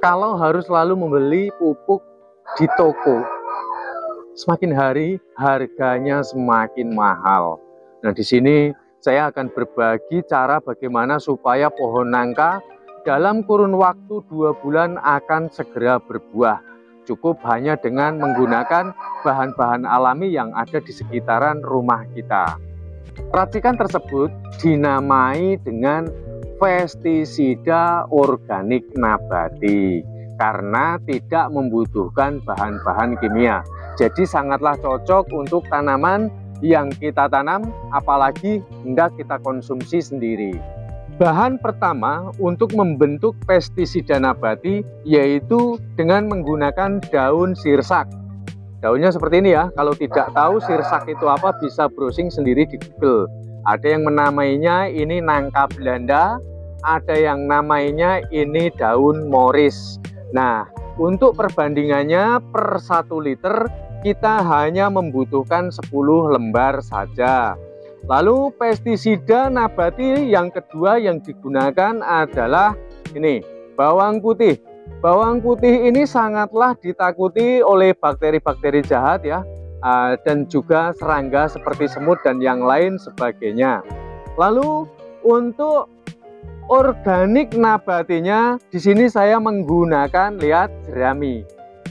kalau harus selalu membeli pupuk di toko, semakin hari harganya semakin mahal. Nah, di sini saya akan berbagi cara bagaimana supaya pohon nangka dalam kurun waktu 2 bulan akan segera berbuah. Cukup hanya dengan menggunakan bahan-bahan alami yang ada di sekitaran rumah kita. Racikan tersebut dinamai dengan pestisida organik nabati karena tidak membutuhkan bahan-bahan kimia. Jadi sangatlah cocok untuk tanaman yang kita tanam, apalagi hendak kita konsumsi sendiri. Bahan pertama untuk membentuk pestisida nabati yaitu dengan menggunakan daun sirsak. Daunnya seperti ini ya. Kalau tidak tahu sirsak itu apa, bisa browsing sendiri di Google. Ada yang menamainya ini nangka Belanda, ada yang namanya ini daun moris. Nah, untuk perbandingannya per 1 liter kita hanya membutuhkan 10 lembar saja. Lalu pestisida nabati yang kedua yang digunakan adalah ini, bawang putih. Bawang putih ini sangatlah ditakuti oleh bakteri-bakteri jahat ya, dan juga serangga seperti semut dan yang lain sebagainya. Lalu untuk organik nabatinya di sini saya menggunakan, lihat, jerami.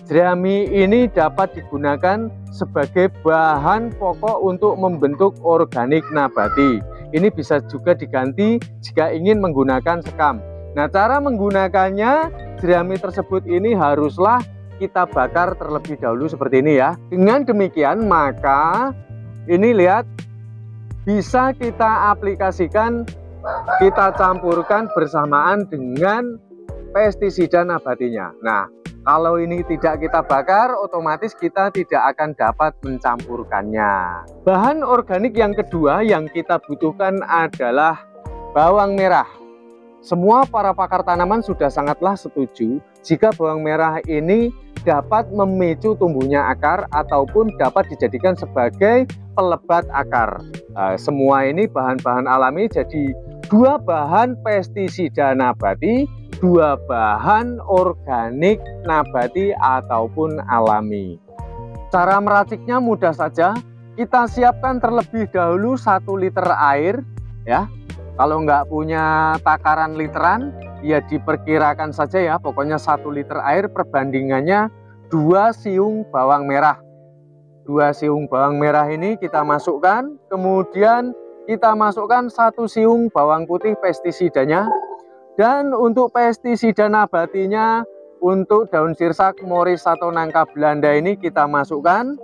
Jerami ini dapat digunakan sebagai bahan pokok untuk membentuk organik nabati. Ini bisa juga diganti jika ingin menggunakan sekam. Nah, cara menggunakannya, jerami tersebut ini haruslah kita bakar terlebih dahulu seperti ini ya. Dengan demikian maka ini lihat, bisa kita aplikasikan, kita campurkan bersamaan dengan pestisida nabatinya. Nah, kalau ini tidak kita bakar, otomatis kita tidak akan dapat mencampurkannya. Bahan organik yang kedua yang kita butuhkan adalah bawang merah. Semua para pakar tanaman sudah sangatlah setuju jika bawang merah ini dapat memicu tumbuhnya akar ataupun dapat dijadikan sebagai pelebat akar. Semua ini bahan-bahan alami, jadi 2 bahan pestisida nabati, 2 bahan organik nabati ataupun alami. Cara meraciknya mudah saja. Kita siapkan terlebih dahulu 1 liter air ya. Kalau nggak punya takaran literan, ya diperkirakan saja ya. Pokoknya 1 liter air perbandingannya 2 siung bawang merah. 2 siung bawang merah ini kita masukkan, kemudian kita masukkan 1 siung bawang putih pestisidanya. Dan untuk pestisida nabatinya, untuk daun sirsak, moris atau nangka Belanda ini kita masukkan.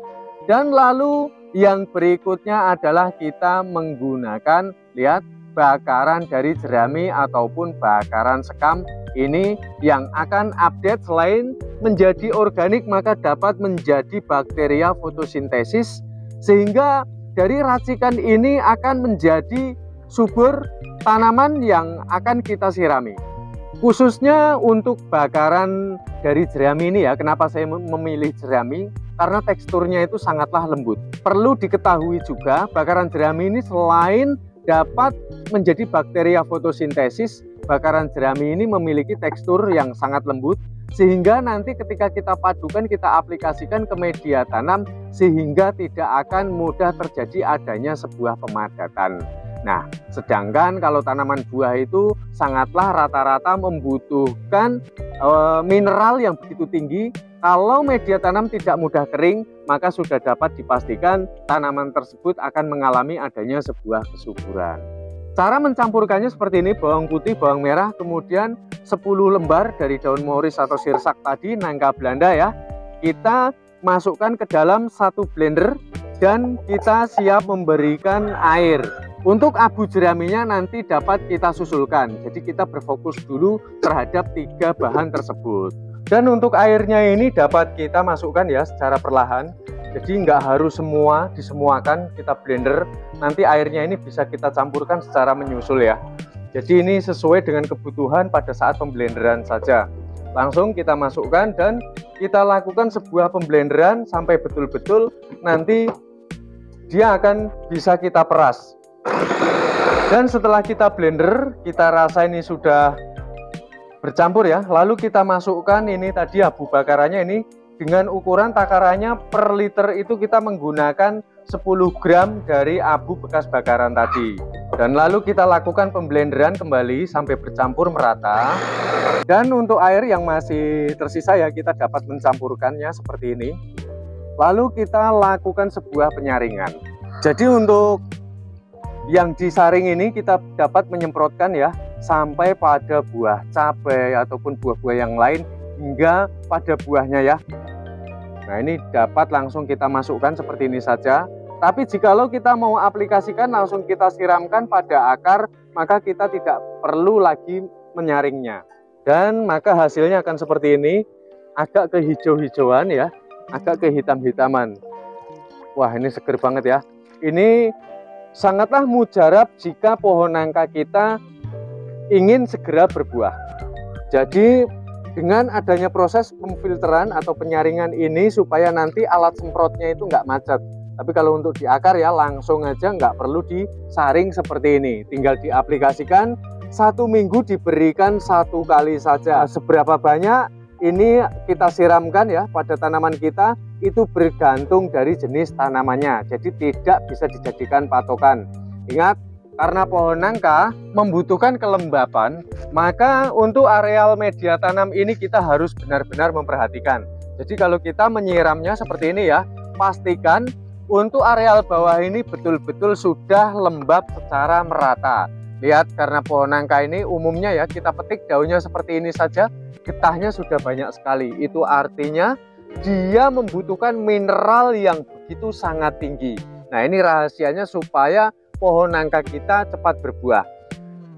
Dan lalu yang berikutnya adalah kita menggunakan, lihat, bakaran dari jerami ataupun bakaran sekam. Ini yang akan update, selain menjadi organik maka dapat menjadi bakteria fotosintesis, sehingga dari racikan ini akan menjadi subur tanaman yang akan kita sirami. Khususnya untuk bakaran dari jerami ini ya, kenapa saya memilih jerami? Karena teksturnya itu sangatlah lembut. Perlu diketahui juga, bakaran jerami ini selain dapat menjadi bakteria fotosintesis, bakaran jerami ini memiliki tekstur yang sangat lembut, sehingga nanti ketika kita padukan, kita aplikasikan ke media tanam, sehingga tidak akan mudah terjadi adanya sebuah pemadatan. Nah, sedangkan kalau tanaman buah itu sangatlah rata-rata membutuhkan mineral yang begitu tinggi. Kalau media tanam tidak mudah kering, maka sudah dapat dipastikan tanaman tersebut akan mengalami adanya sebuah kesuburan. Cara mencampurkannya seperti ini, bawang putih, bawang merah, kemudian 10 lembar dari daun moris atau sirsak tadi, nangka Belanda ya. Kita masukkan ke dalam 1 blender dan kita siap memberikan air. Untuk abu jeraminya nanti dapat kita susulkan, jadi kita berfokus dulu terhadap 3 bahan tersebut. Dan untuk airnya ini dapat kita masukkan ya secara perlahan, jadi nggak harus semua disemuakan, kita blender. Nanti airnya ini bisa kita campurkan secara menyusul ya. Jadi ini sesuai dengan kebutuhan pada saat pemblenderan saja. Langsung kita masukkan dan kita lakukan sebuah pemblenderan sampai betul-betul nanti dia akan bisa kita peras. Dan setelah kita blender, kita rasa ini sudah bercampur ya. Lalu kita masukkan ini tadi abu bakarannya ini dengan ukuran takarannya per liter itu kita menggunakan 10 gram dari abu bekas bakaran tadi. Dan lalu kita lakukan pemblenderan kembali sampai bercampur merata. Dan untuk air yang masih tersisa ya kita dapat mencampurkannya seperti ini. Lalu kita lakukan sebuah penyaringan. Jadi untuk yang disaring ini kita dapat menyemprotkan ya sampai pada buah cabai ataupun buah-buah yang lain hingga pada buahnya ya. Nah ini dapat langsung kita masukkan seperti ini saja. Tapi jikalau kita mau aplikasikan langsung kita siramkan pada akar, maka kita tidak perlu lagi menyaringnya. Dan maka hasilnya akan seperti ini, agak kehijau-hijauan ya, agak kehitam-hitaman. Wah ini seger banget ya. Ini sangatlah mujarab jika pohon nangka kita ingin segera berbuah. Jadi dengan adanya proses pemfilteran atau penyaringan ini supaya nanti alat semprotnya itu nggak macet. Tapi kalau untuk di akar ya langsung aja, nggak perlu disaring seperti ini. Tinggal diaplikasikan 1 minggu, diberikan 1 kali saja. Seberapa banyak ini kita siramkan ya pada tanaman kita itu bergantung dari jenis tanamannya. Jadi tidak bisa dijadikan patokan. Ingat, karena pohon nangka membutuhkan kelembapan, maka untuk areal media tanam ini kita harus benar-benar memperhatikan. Jadi kalau kita menyiramnya seperti ini ya, pastikan untuk areal bawah ini betul-betul sudah lembab secara merata. Lihat, karena pohon nangka ini umumnya ya kita petik daunnya seperti ini saja, getahnya sudah banyak sekali. Itu artinya dia membutuhkan mineral yang begitu sangat tinggi. Nah ini rahasianya supaya pohon nangka kita cepat berbuah.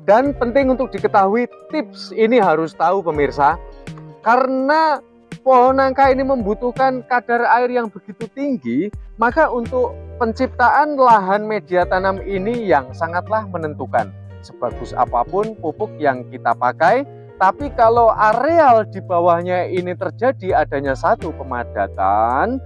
Dan penting untuk diketahui, tips ini harus tahu pemirsa, karena pohon nangka ini membutuhkan kadar air yang begitu tinggi, maka untuk penciptaan lahan media tanam ini yang sangatlah menentukan. Sebagus apapun pupuk yang kita pakai, tapi kalau areal di bawahnya ini terjadi adanya satu pemadatan,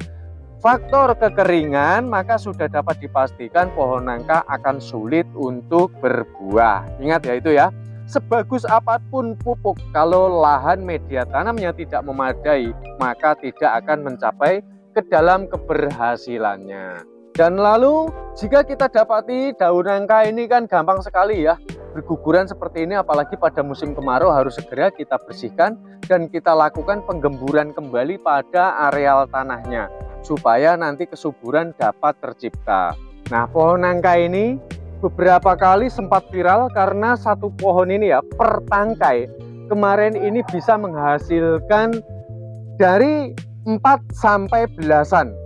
faktor kekeringan, maka sudah dapat dipastikan pohon nangka akan sulit untuk berbuah. Ingat ya itu ya, sebagus apapun pupuk, kalau lahan media tanamnya tidak memadai, maka tidak akan mencapai ke dalam keberhasilannya. Dan lalu jika kita dapati daun nangka ini kan gampang sekali ya berguguran seperti ini, apalagi pada musim kemarau, harus segera kita bersihkan dan kita lakukan penggemburan kembali pada areal tanahnya supaya nanti kesuburan dapat tercipta. Nah pohon nangka ini beberapa kali sempat viral karena satu pohon ini ya per tangkai kemarin ini bisa menghasilkan dari 4 sampai belasan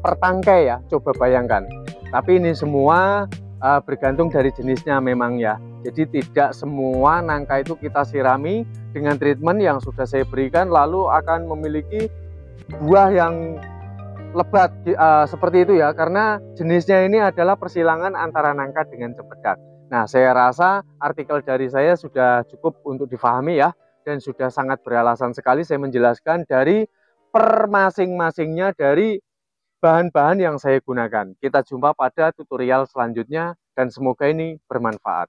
per tangkai ya, coba bayangkan. Tapi ini semua bergantung dari jenisnya memang ya. Jadi tidak semua nangka itu kita sirami dengan treatment yang sudah saya berikan lalu akan memiliki buah yang lebat seperti itu ya, karena jenisnya ini adalah persilangan antara nangka dengan cempedak. Nah saya rasa artikel dari saya sudah cukup untuk difahami ya, dan sudah sangat beralasan sekali saya menjelaskan dari per masing-masingnya dari bahan-bahan yang saya gunakan. Kita jumpa pada tutorial selanjutnya dan semoga ini bermanfaat.